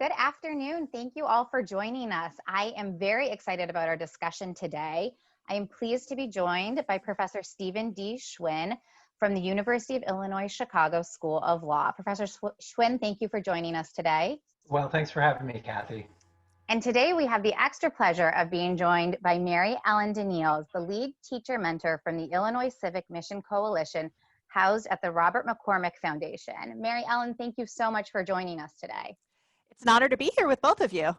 Good afternoon. Thank you all for joining us. I am very excited about our discussion today. I am pleased to be joined by Professor Stephen D. Schwinn from the University of Illinois Chicago School of Law. Professor Schwinn, thank you for joining us today. Well, thanks for having me, Kathy. And today we have the extra pleasure of being joined by Mary Ellen Daniels, the lead teacher mentor from the Illinois Civic Mission Coalition, housed at the Robert McCormick Foundation. Mary Ellen, thank you so much for joining us today. It's an honor to be here with both of you.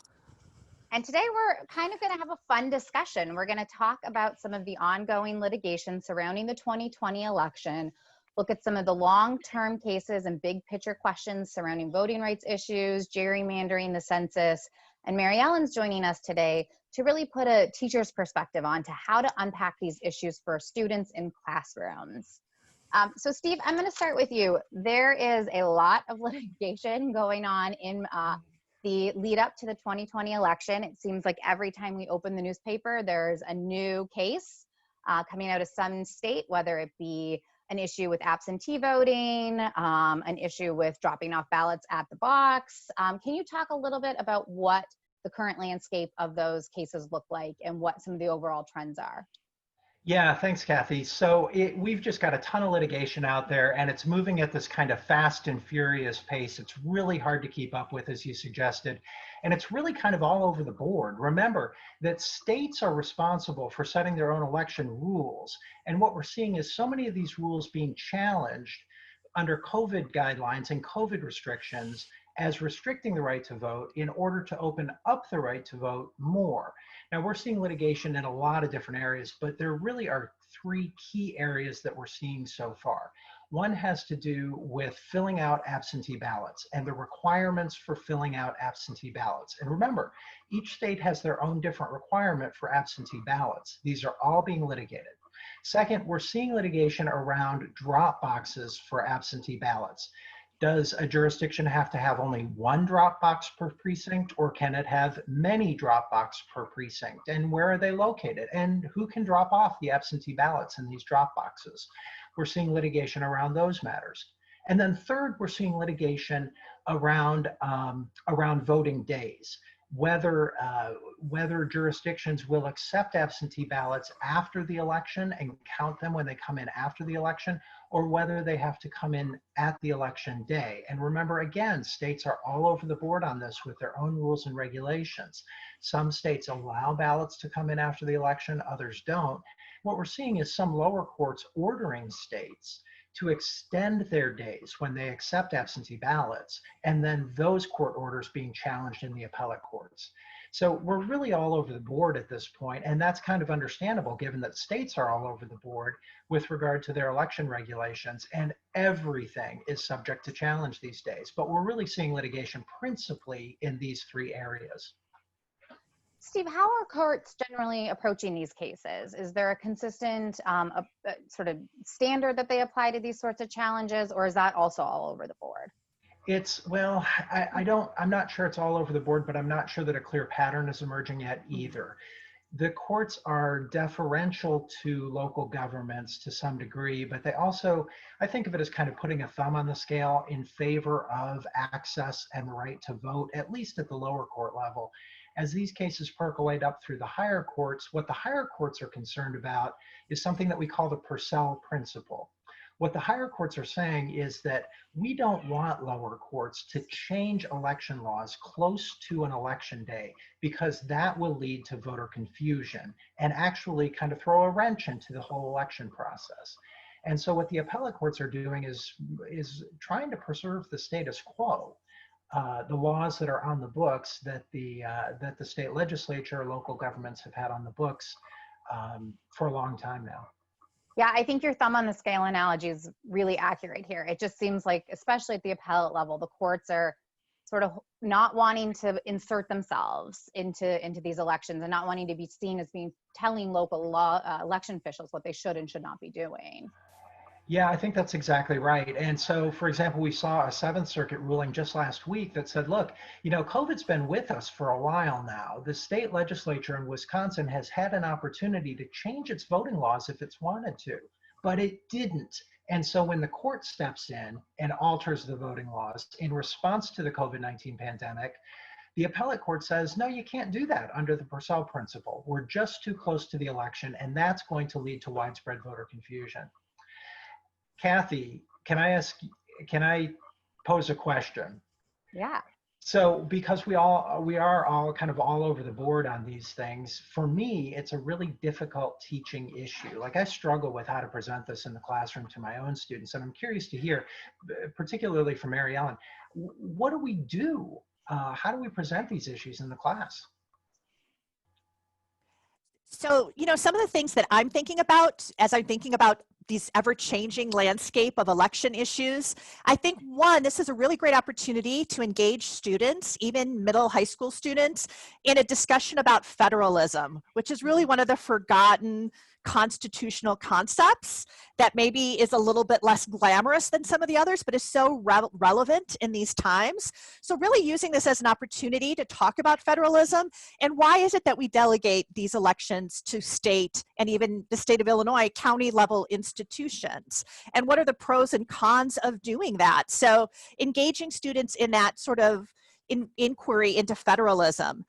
And today we're kind of going to have a fun discussion. We're going to talk about some of the ongoing litigation surrounding the 2020 election, look at some of the long-term cases and big picture questions surrounding voting rights issues, gerrymandering, the census. And Mary Ellen's joining us today to really put a teacher's perspective on to how to unpack these issues for students in classrooms. So Steve, I'm going to start with you. There is a lot of litigation going on in the lead up to the 2020 election. It seems like every time we open the newspaper, there's a new case coming out of some state, whether it be an issue with absentee voting, an issue with dropping off ballots at the box. Can you talk a little bit about what the current landscape of those cases look like and what some of the overall trends are? Yeah, thanks, Kathy. So we've just got a ton of litigation out there, and it's moving at this kind of fast and furious pace. It's really hard to keep up with, as you suggested, and it's really kind of all over the board. Remember that states are responsible for setting their own election rules, and what we're seeing is so many of these rules being challenged under COVID guidelines and COVID restrictions as restricting the right to vote in order to open up the right to vote more. Now, we're seeing litigation in a lot of different areas, but there really are three key areas that we're seeing so far. One has to do with filling out absentee ballots and the requirements for filling out absentee ballots. And remember, each state has their own different requirement for absentee ballots. These are all being litigated. Second, we're seeing litigation around drop boxes for absentee ballots. Does a jurisdiction have to have only one drop box per precinct, or can it have many drop boxes per precinct? And where are they located? And who can drop off the absentee ballots in these drop boxes? We're seeing litigation around those matters. And then third, we're seeing litigation around voting days. Whether jurisdictions will accept absentee ballots after the election and count them when they come in after the election, or whether they have to come in at the election day. And remember, again, states are all over the board on this with their own rules and regulations. Some states allow ballots to come in after the election, others don't. What we're seeing is some lower courts ordering states to extend their days when they accept absentee ballots, and then those court orders being challenged in the appellate courts. So we're really all over the board at this point, and that's kind of understandable given that states are all over the board with regard to their election regulations, and everything is subject to challenge these days. But we're really seeing litigation principally in these three areas. Steve, how are courts generally approaching these cases? Is there a consistent sort of standard that they apply to these sorts of challenges, or is that also all over the board? Well, I'm not sure it's all over the board, but I'm not sure that a clear pattern is emerging yet either. The courts are deferential to local governments to some degree, but they also, I think of it as kind of putting a thumb on the scale in favor of access and the right to vote, at least at the lower court level. As these cases percolate up through the higher courts, what the higher courts are concerned about is something that we call the Purcell principle. What the higher courts are saying is that we don't want lower courts to change election laws close to an election day, because that will lead to voter confusion and actually kind of throw a wrench into the whole election process. And so what the appellate courts are doing is trying to preserve the status quo. The laws that are on the books that the state legislature or local governments have had on the books for a long time now. Yeah, I think your thumb on the scale analogy is really accurate here. It just seems like, especially at the appellate level, the courts are sort of not wanting to insert themselves into these elections and not wanting to be seen as telling local election officials what they should and should not be doing. Yeah, I think that's exactly right. And so, for example, we saw a Seventh Circuit ruling just last week that said, look, COVID's been with us for a while now. The state legislature in Wisconsin has had an opportunity to change its voting laws if it's wanted to, but it didn't. And so when the court steps in and alters the voting laws in response to the COVID-19 pandemic, The appellate court says, no, you can't do that under the Purcell principle. We're just too close to the election, and that's going to lead to widespread voter confusion. Kathy, can I pose a question? Yeah. So because we are all kind of all over the board on these things, for me, it's a really difficult teaching issue. Like I struggle with how to present this in the classroom to my own students. And I'm curious to hear, particularly from Mary Ellen, what do we do? How do we present these issues in the class? So, some of the things that I'm thinking about as I'm thinking about these ever-changing landscape of election issues, I think one, this is a really great opportunity to engage students, even middle high school students, in a discussion about federalism, which is really one of the forgotten constitutional concepts that maybe is a little bit less glamorous than some of the others, but is so relevant in these times. So really using this as an opportunity to talk about federalism and why is it that we delegate these elections to state and even the state of Illinois county level institutions? And what are the pros and cons of doing that? So engaging students in that sort of inquiry into federalism.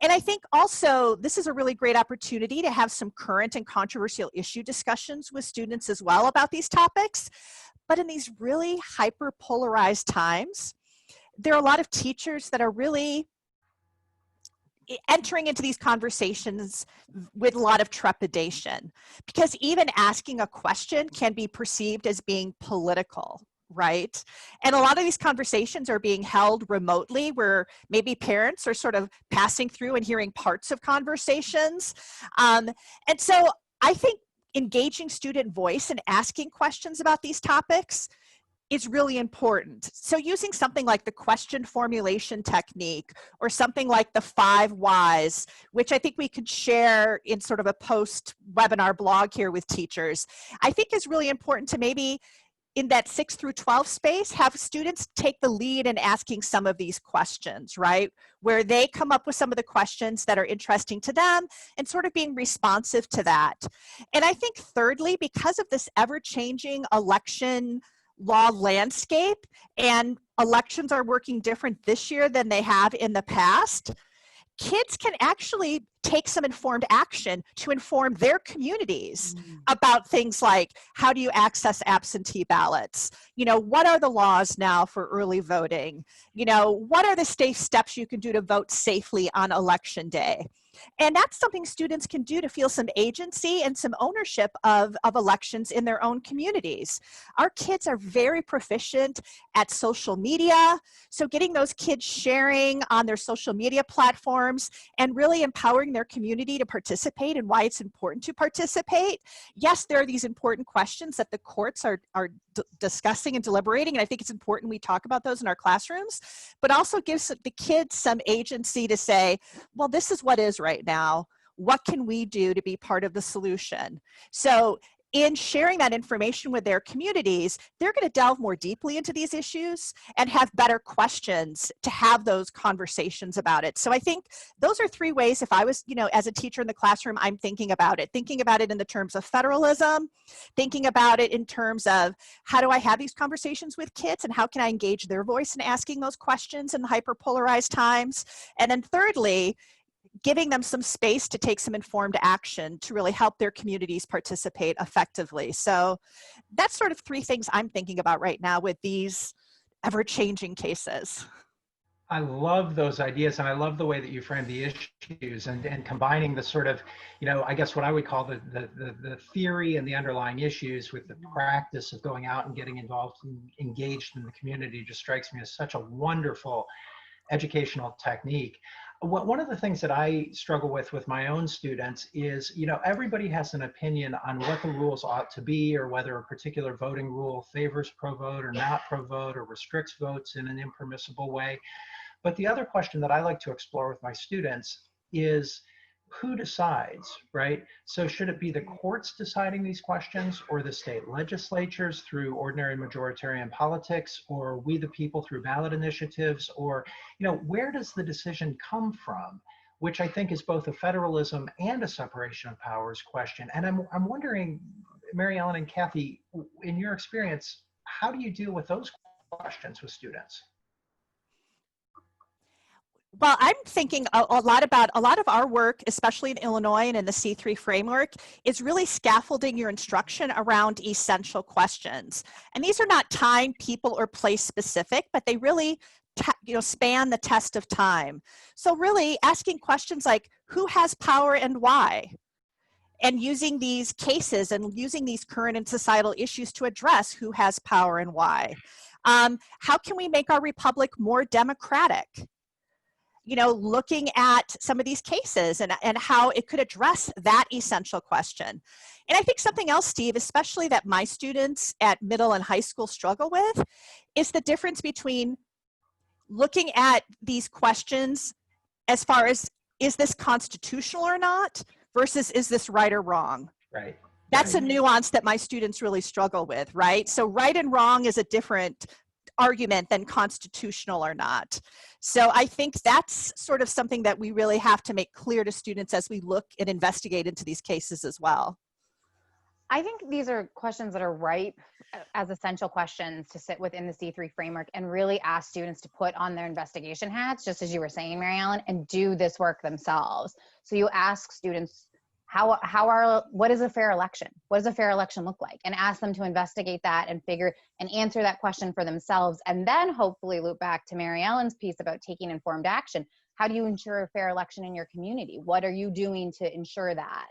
And I think also this is a really great opportunity to have some current and controversial issue discussions with students as well about these topics. But in these really hyper polarized times, there are a lot of teachers that are really entering into these conversations with a lot of trepidation, because even asking a question can be perceived as being political, right? And a lot of these conversations are being held remotely where maybe parents are sort of passing through and hearing parts of conversations. And so I think engaging student voice and asking questions about these topics is really important. So using something like the question formulation technique or something like the 5 whys, which I think we could share in sort of a post-webinar blog here with teachers, I think is really important to maybe in that 6 through 12 space, have students take the lead in asking some of these questions, right? Where they come up with some of the questions that are interesting to them and sort of being responsive to that. And I think thirdly, because of this ever-changing election law landscape, and elections are working different this year than they have in the past, kids can actually take some informed action to inform their communities about things like, how do you access absentee ballots? What are the laws now for early voting? What are the safe steps you can do to vote safely on election day? And that's something students can do to feel some agency and some ownership of elections in their own communities. Our kids are very proficient at social media. So getting those kids sharing on their social media platforms and really empowering their community to participate and why it's important to participate. Yes, there are these important questions that the courts are discussing and deliberating, and I think it's important we talk about those in our classrooms, but also gives the kids some agency to say, well, this is what is right now. What can we do to be part of the solution? So in sharing that information with their communities, they're going to delve more deeply into these issues and have better questions to have those conversations about it. So I think those are 3 ways, if I was, as a teacher in the classroom, I'm thinking about it in the terms of federalism, thinking about it in terms of how do I have these conversations with kids and how can I engage their voice in asking those questions in hyper-polarized times. And then thirdly, giving them some space to take some informed action to really help their communities participate effectively. So that's sort of 3 things I'm thinking about right now with these ever-changing cases. I love those ideas, and I love the way that you frame the issues and combining the sort of, I guess what I would call the theory and the underlying issues with the practice of going out and getting involved and engaged in the community just strikes me as such a wonderful educational technique. One of the things that I struggle with my own students is, everybody has an opinion on what the rules ought to be, or whether a particular voting rule favors pro vote or not pro vote, or restricts votes in an impermissible way. But the other question that I like to explore with my students is, who decides, right? So should it be the courts deciding these questions, or the state legislatures through ordinary majoritarian politics, or we the people through ballot initiatives, or, where does the decision come from? Which I think is both a federalism and a separation of powers question. And I'm wondering, Mary Ellen and Kathy, in your experience, how do you deal with those questions with students? Well, I'm thinking a lot about a lot of our work, especially in Illinois and in the C3 framework, is really scaffolding your instruction around essential questions. And these are not time, people, or place specific, but they really span the test of time. So really asking questions like, who has power and why? And using these cases and using these current and societal issues to address who has power and why. How can we make our republic more democratic? Looking at some of these cases and how it could address that essential question. And I think something else, Steve, especially that my students at middle and high school struggle with, is the difference between looking at these questions as far as, is this constitutional or not, versus is this right or wrong? Right. That's a nuance that my students really struggle with, right? So right and wrong is a different argument than constitutional or not. So I think that's sort of something that we really have to make clear to students as we look and investigate into these cases as well. I think these are questions that are ripe as essential questions to sit within the C3 framework and really ask students to put on their investigation hats, just as you were saying, Mary Ellen, and do this work themselves. So you ask students, what is a fair election? What does a fair election look like? And ask them to investigate that and figure and answer that question for themselves. And then hopefully loop back to Mary Ellen's piece about taking informed action. How do you ensure a fair election in your community? What are you doing to ensure that?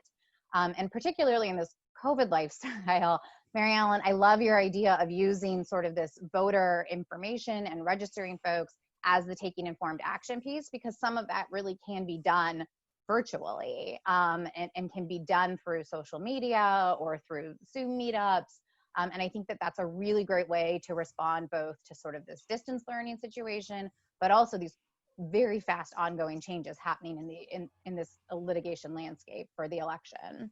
And particularly in this COVID lifestyle, Mary Ellen, I love your idea of using sort of this voter information and registering folks as the taking informed action piece, because some of that really can be done virtually and can be done through social media or through Zoom meetups. And I think that that's a really great way to respond both to sort of this distance learning situation, but also these very fast ongoing changes happening in this litigation landscape for the election.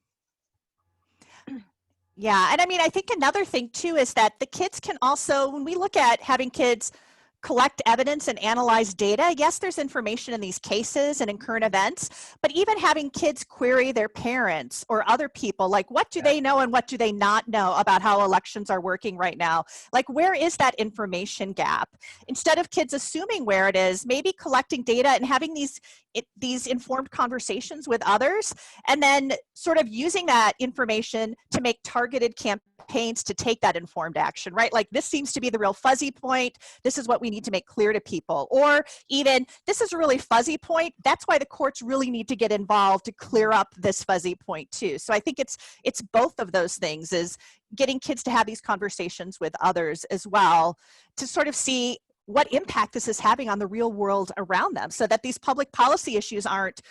Yeah, and I mean, I think another thing too is that the kids can also, when we look at having kids collect evidence and analyze data, yes, there's information in these cases and in current events, but even having kids query their parents or other people, like what do they know and what do they not know about how elections are working right now? Like, where is that information gap? Instead of kids assuming where it is, maybe collecting data and having these informed conversations with others, and then sort of using that information to make targeted campaigns to take that informed action, right? Like, this seems to be the real fuzzy point. This is what we need to make clear to people. Or even, this is a really fuzzy point. That's why the courts really need to get involved to clear up this fuzzy point too. So I think it's both of those things, is getting kids to have these conversations with others as well, to sort of see what impact this is having on the real world around them, so that these public policy issues aren't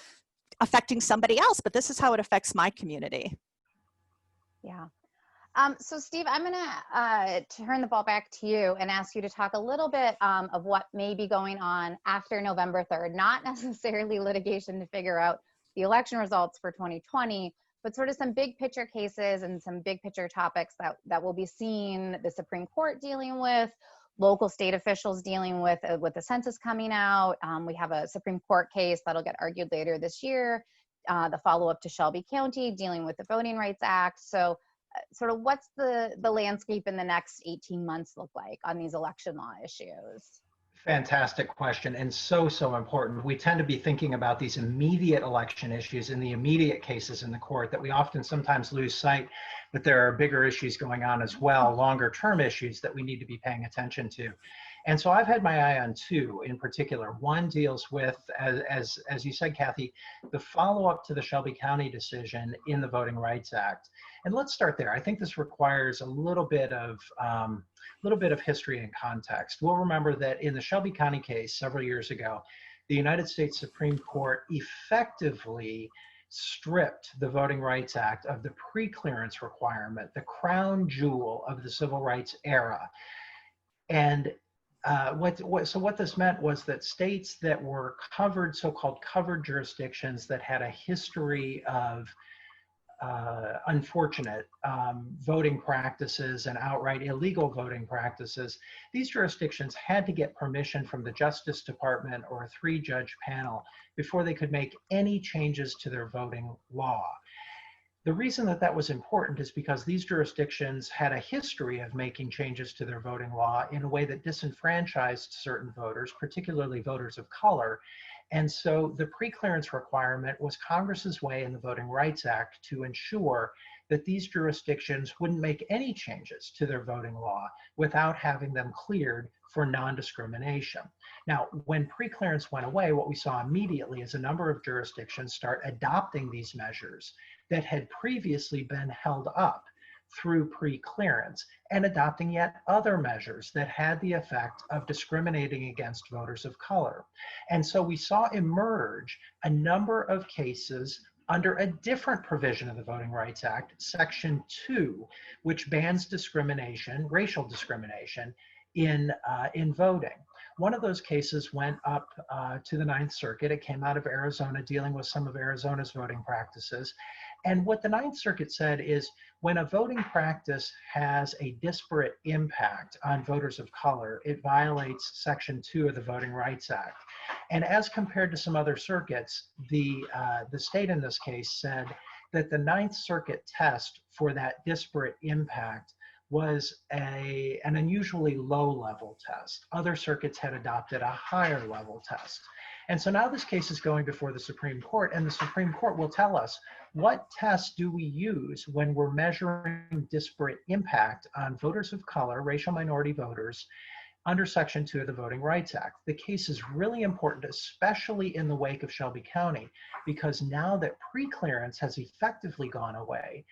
affecting somebody else, but this is how it affects my community. Yeah. So Steve, I'm gonna turn the ball back to you and ask you to talk a little bit of what may be going on after November 3rd, not necessarily litigation to figure out the election results for 2020, but sort of some big picture cases and some big picture topics that we'll be seeing the Supreme Court dealing with, local state officials dealing with the census coming out. We have a Supreme Court case that'll get argued later this year, the follow-up to Shelby County dealing with the Voting Rights Act. So sort of what's the landscape in the next 18 months look like on these election law issues? Fantastic question, and so important. We tend to be thinking about these immediate election issues and the immediate cases in the court that we often sometimes lose sight that there are bigger issues going on as well, longer term issues that we need to be paying attention to. And so I've had my eye on two in particular. One deals with, as you said, Kathy, the follow-up to the Shelby County decision in the Voting Rights Act. And let's start there. I think this requires a little bit of history and context. We'll remember that in the Shelby County case several years ago, the United States Supreme Court effectively stripped the Voting Rights Act of the pre-clearance requirement, the crown jewel of the civil rights era. And what this meant was that states that were covered, so-called covered jurisdictions that had a history of unfortunate voting practices and outright illegal voting practices, these jurisdictions had to get permission from the Justice Department or a 3-judge panel before they could make any changes to their voting law. The reason that that was important is because these jurisdictions had a history of making changes to their voting law in a way that disenfranchised certain voters, particularly voters of color, And so the preclearance requirement was Congress's way in the Voting Rights Act to ensure that these jurisdictions wouldn't make any changes to their voting law without having them cleared for non-discrimination. Now, when preclearance went away, what we saw immediately is a number of jurisdictions start adopting these measures that had previously been held up through preclearance and adopting yet other measures that had the effect of discriminating against voters of color. And so we saw emerge a number of cases under a different provision of the Voting Rights Act, Section 2, which bans discrimination, racial discrimination, in voting. One of those cases went up to the Ninth Circuit. It came out of Arizona, dealing with some of Arizona's voting practices. And what the Ninth Circuit said is, when a voting practice has a disparate impact on voters of color, it violates Section 2 of the Voting Rights Act. And as compared to some other circuits, the state in this case said that the Ninth Circuit test for that disparate impact was an unusually low-level test. Other circuits had adopted a higher-level test. And so now this case is going before the Supreme Court, and the Supreme Court will tell us, what tests do we use when we're measuring disparate impact on voters of color, racial minority voters, under Section 2 of the Voting Rights Act? The case is really important, especially in the wake of Shelby County, because now that preclearance has effectively gone away,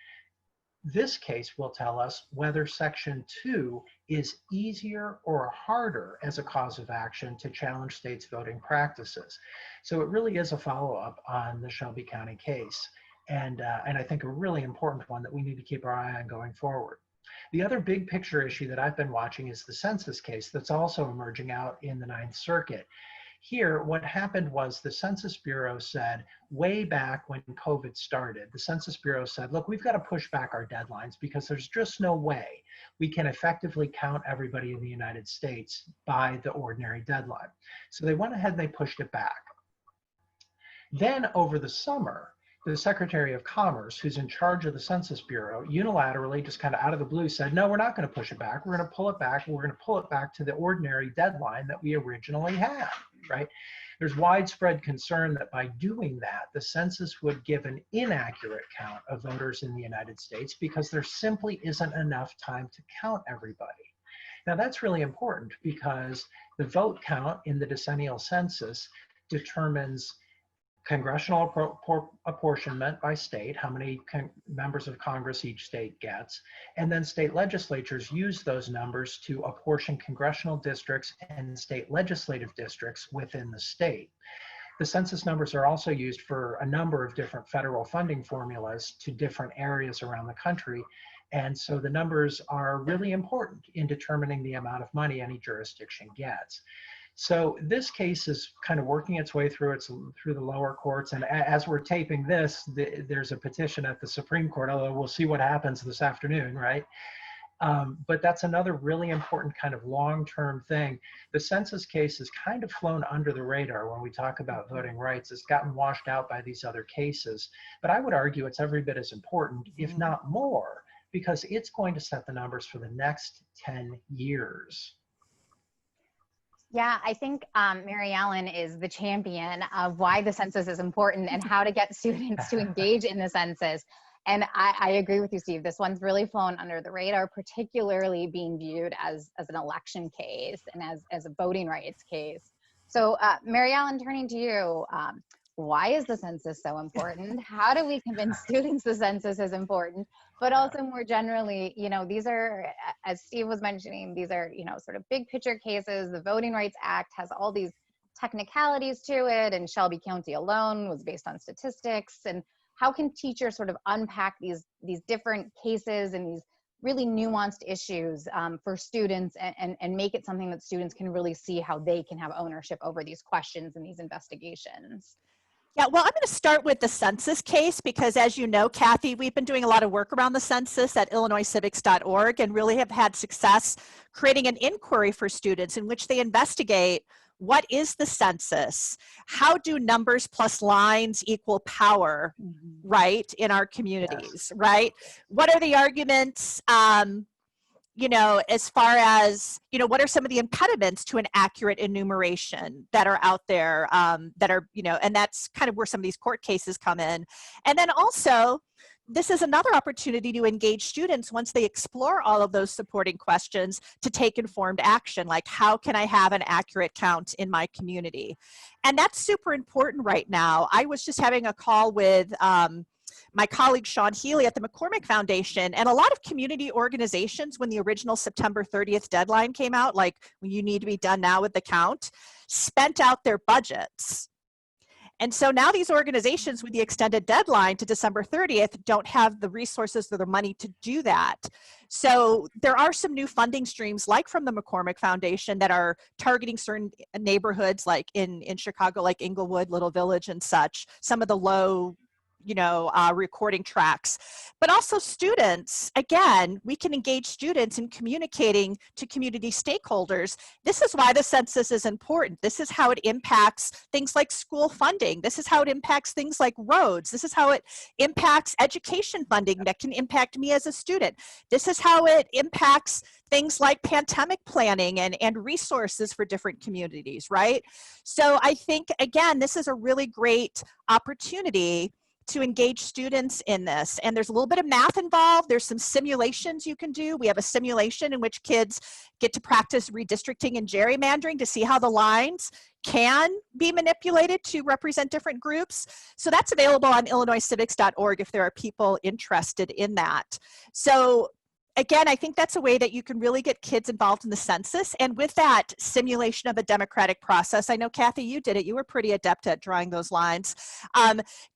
this case will tell us whether Section 2 is easier or harder as a cause of action to challenge states' voting practices. So it really is a follow-up on the Shelby County case, and I think a really important one that we need to keep our eye on going forward. The other big picture issue that I've been watching is the Census case that's also emerging out in the Ninth Circuit. Here, what happened was the Census Bureau said, way back when COVID started, the Census Bureau said, look, we've got to push back our deadlines because there's just no way we can effectively count everybody in the United States by the ordinary deadline. So they went ahead and they pushed it back. Then over the summer, the Secretary of Commerce, who's in charge of the Census Bureau, unilaterally, just kind of out of the blue, said, no, we're not going to push it back. We're going to pull it back. We're going to pull it back to the ordinary deadline that we originally had, right? There's widespread concern that by doing that, the census would give an inaccurate count of voters in the United States because there simply isn't enough time to count everybody. Now, that's really important because the vote count in the decennial census determines congressional apportionment by state, how many members of Congress each state gets, and then state legislatures use those numbers to apportion congressional districts and state legislative districts within the state. The census numbers are also used for a number of different federal funding formulas to different areas around the country. And so the numbers are really important in determining the amount of money any jurisdiction gets. So this case is kind of working its way through the lower courts, and as we're taping this, there's a petition at the Supreme Court, although we'll see what happens this afternoon, right? But that's another really important kind of long-term thing. The census case has kind of flown under the radar when we talk about voting rights. It's gotten washed out by these other cases, but I would argue it's every bit as important, if not more, because it's going to set the numbers for the next 10 years. Yeah, I think Mary Ellen is the champion of why the census is important and how to get students to engage in the census. And I agree with you, Steve. This one's really flown under the radar, particularly being viewed as an election case and as a voting rights case. So Mary Ellen, turning to you, why is the census so important? How do we convince students the census is important? But also more generally, you know, these are, as Steve was mentioning, these are, you know, sort of big picture cases. The Voting Rights Act has all these technicalities to it, and Shelby County alone was based on statistics. And how can teachers sort of unpack these different cases and these really nuanced issues for students and make it something that students can really see how they can have ownership over these questions and these investigations? Yeah, well, I'm going to start with the census case because, as you know, Kathy, we've been doing a lot of work around the census at illinoiscivics.org and really have had success creating an inquiry for students in which they investigate what is the census? How do numbers plus lines equal power, right, in our communities, right? What are the arguments as far as, what are some of the impediments to an accurate enumeration that are out there, that are, and that's kind of where some of these court cases come in. And then also, this is another opportunity to engage students once they explore all of those supporting questions to take informed action, like how can I have an accurate count in my community? And that's super important right now. I was just having a call with my colleague Sean Healy at the McCormick Foundation, and a lot of community organizations, when the original September 30th deadline came out, like you need to be done now with the count, spent out their budgets. And so now these organizations with the extended deadline to December 30th don't have the resources or the money to do that. So there are some new funding streams, like from the McCormick Foundation, that are targeting certain neighborhoods, like in Chicago, like Inglewood, Little Village and such, some of the low recording tracks. But also students, again, we can engage students in communicating to community stakeholders. This is why the census is important. This is how it impacts things like school funding. This is how it impacts things like roads. This is how it impacts education funding that can impact me as a student. This is how it impacts things like pandemic planning and resources for different communities, right? So I think, again, this is a really great opportunity to engage students in this. And there's a little bit of math involved. There's some simulations you can do. We have a simulation in which kids get to practice redistricting and gerrymandering to see how the lines can be manipulated to represent different groups. So that's available on illinoiscivics.org if there are people interested in that. So again, I think that's a way that you can really get kids involved in the census. And with that, simulation of a democratic process. I know, Kathy, you did it. You were pretty adept at drawing those lines.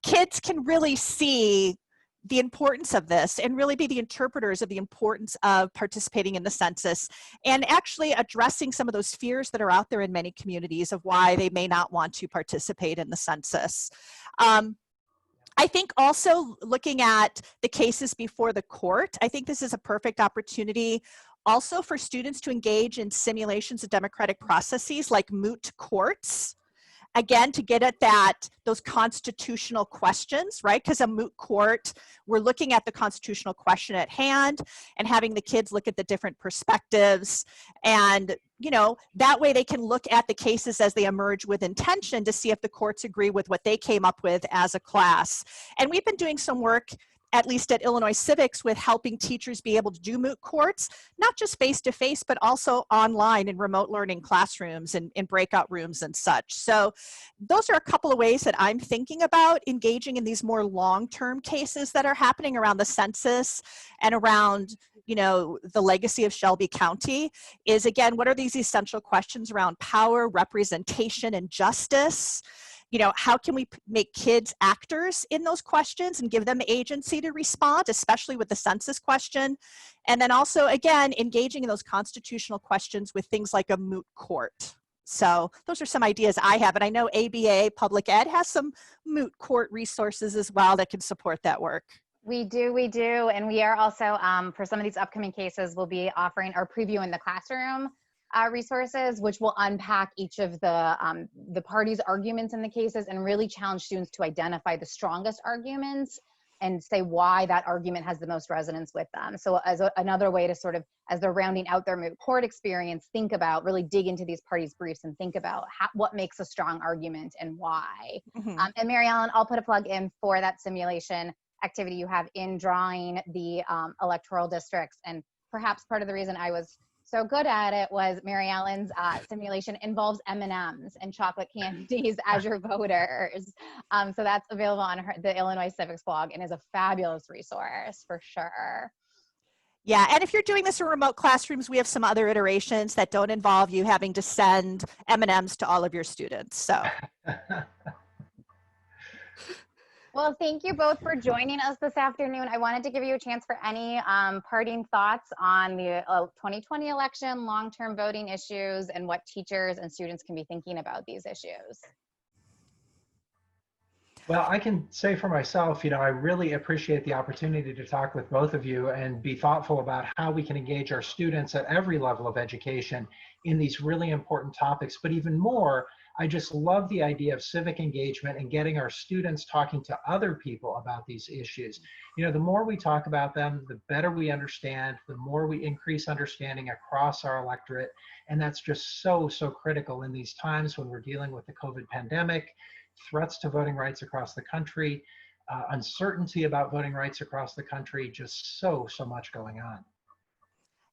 Kids can really see the importance of this and really be the interpreters of the importance of participating in the census and actually addressing some of those fears that are out there in many communities of why they may not want to participate in the census. I think also looking at the cases before the court, I think this is a perfect opportunity also for students to engage in simulations of democratic processes like moot courts. Again, to get at those constitutional questions, right? Because a moot court, we're looking at the constitutional question at hand and having the kids look at the different perspectives. And, that way they can look at the cases as they emerge with intention to see if the courts agree with what they came up with as a class. And we've been doing some work, at least at Illinois Civics, with helping teachers be able to do moot courts, not just face-to-face, but also online in remote learning classrooms and in breakout rooms and such. So those are a couple of ways that I'm thinking about engaging in these more long-term cases that are happening around the census and around the legacy of Shelby County. Is, again, what are these essential questions around power, representation, and justice? How can we make kids actors in those questions and give them agency to respond, especially with the census question? And then also, again, engaging in those constitutional questions with things like a moot court. So those are some ideas I have. And I know ABA Public Ed has some moot court resources as well that can support that work. We do. And we are also, for some of these upcoming cases, we'll be offering or previewing the classroom resources, which will unpack each of the parties' arguments in the cases and really challenge students to identify the strongest arguments and say why that argument has the most resonance with them. So as another way to sort of, as they're rounding out their moot court experience, think about, really dig into these parties' briefs and think about what makes a strong argument and why. Mm-hmm. And Mary Ellen, I'll put a plug in for that simulation activity you have in drawing the electoral districts. And perhaps part of the reason I was so good at it was Mary Ellen's simulation involves M&Ms and chocolate candies as your voters. So that's available on the Illinois Civics blog and is a fabulous resource for sure. Yeah, and if you're doing this in remote classrooms, we have some other iterations that don't involve you having to send M&Ms to all of your students. So. Well, thank you both for joining us this afternoon. I wanted to give you a chance for any parting thoughts on the 2020 election, long-term voting issues, and what teachers and students can be thinking about these issues. Well, I can say for myself, I really appreciate the opportunity to talk with both of you and be thoughtful about how we can engage our students at every level of education in these really important topics. But even more, I just love the idea of civic engagement and getting our students talking to other people about these issues. The more we talk about them, the better we understand, the more we increase understanding across our electorate. And that's just so, so critical in these times when we're dealing with the COVID pandemic, threats to voting rights across the country, uncertainty about voting rights across the country, just so, so much going on.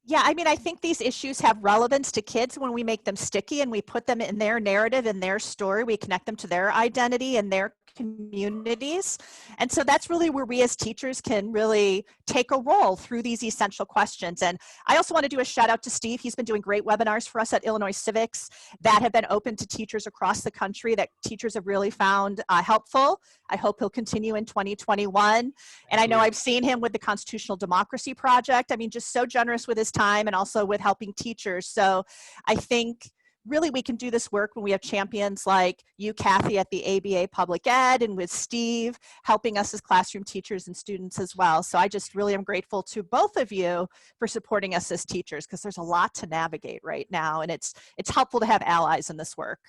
Yeah, I mean, I think these issues have relevance to kids when we make them sticky and we put them in their narrative, in their story, we connect them to their identity and their communities. And so that's really where we as teachers can really take a role through these essential questions. And I also want to do a shout out to Steve. He's been doing great webinars for us at Illinois Civics that have been open to teachers across the country that teachers have really found helpful. I hope he'll continue in 2021. And I know I've seen him with the Constitutional Democracy Project. I mean, just so generous with his time and also with helping teachers. So I think really we can do this work when we have champions like you, Kathy, at the ABA Public Ed, and with Steve helping us as classroom teachers and students as well. So I just really am grateful to both of you for supporting us as teachers, because there's a lot to navigate right now, and it's helpful to have allies in this work.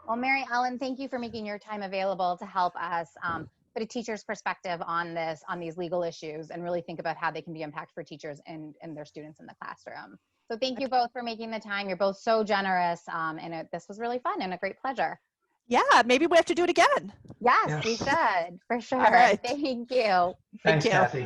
Well, Mary Ellen, thank you for making your time available to help us put a teacher's perspective on these legal issues and really think about how they can be impactful for teachers and their students in the classroom. So thank you both for making the time. You're both so generous, and this was really fun and a great pleasure. Yeah, maybe we have to do it again. Yes, we should, for sure. All right. Thank you. Thanks, Kathy.